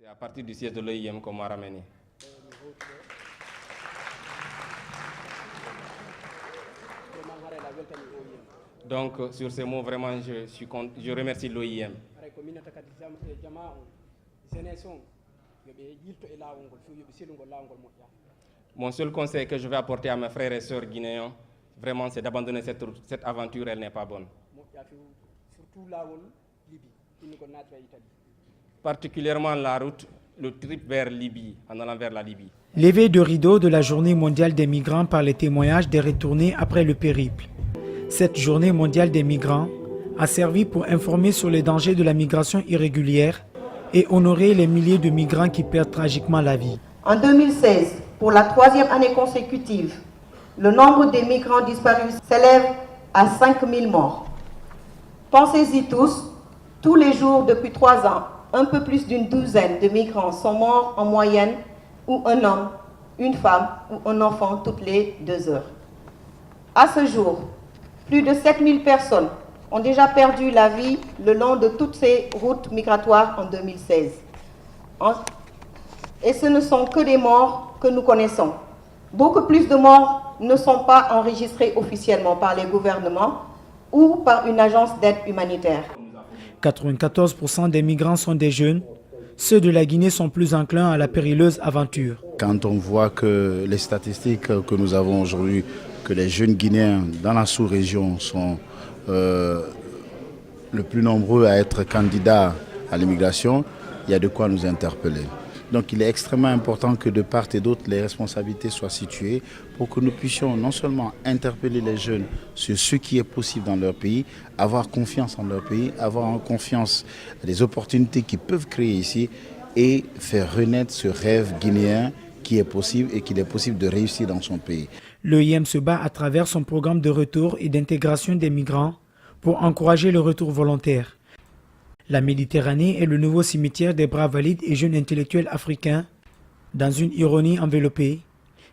C'est à partir du siège de l'OIM qu'on m'a ramené. Donc, sur ces mots, vraiment, je remercie l'OIM. Mon seul conseil que je vais apporter à mes frères et sœurs guinéens, vraiment, c'est d'abandonner cette aventure, elle n'est pas bonne. Particulièrement la route, le trip vers Libye, en allant vers la Libye. Levée de rideau de la Journée mondiale des migrants par les témoignages des retournés après le périple. Cette Journée mondiale des migrants a servi pour informer sur les dangers de la migration irrégulière et honorer les milliers de migrants qui perdent tragiquement la vie. En 2016, pour la 3e année consécutive, le nombre des migrants disparus s'élève à 5000 morts. Pensez-y tous les jours depuis 3 ans, un peu plus d'une douzaine de migrants sont morts en moyenne, ou un homme, une femme ou un enfant toutes les 2 heures. À ce jour, plus de 7000 personnes ont déjà perdu la vie le long de toutes ces routes migratoires en 2016. Et ce ne sont que des morts que nous connaissons. Beaucoup plus de morts ne sont pas enregistrés officiellement par les gouvernements ou par une agence d'aide humanitaire. 94% des migrants sont des jeunes. Ceux de la Guinée sont plus enclins à la périleuse aventure. Quand on voit que les statistiques que nous avons aujourd'hui, que les jeunes Guinéens dans la sous-région sont le plus nombreux à être candidats à l'immigration, il y a de quoi nous interpeller. Donc il est extrêmement important que de part et d'autre, les responsabilités soient situées pour que nous puissions non seulement interpeller les jeunes sur ce qui est possible dans leur pays, avoir confiance en leur pays, avoir confiance des opportunités qu'ils peuvent créer ici et faire renaître ce rêve guinéen qui est possible et qu'il est possible de réussir dans son pays. L'OIM se bat à travers son programme de retour et d'intégration des migrants pour encourager le retour volontaire. La Méditerranée est le nouveau cimetière des bras valides et jeunes intellectuels africains. Dans une ironie enveloppée,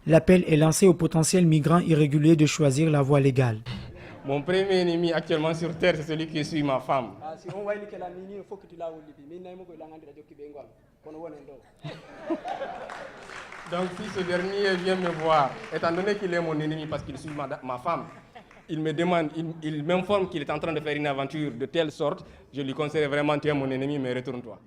l'appel est lancé aux potentiels migrants irréguliers de choisir la voie légale. Mon premier ennemi actuellement sur terre, c'est celui qui suit ma femme. Donc si ce dernier vient me voir, étant donné qu'il est mon ennemi parce qu'il suit ma femme, il me demande, il m'informe qu'il est en train de faire une aventure de telle sorte, je lui conseille vraiment, tu es mon ennemi, mais retourne-toi.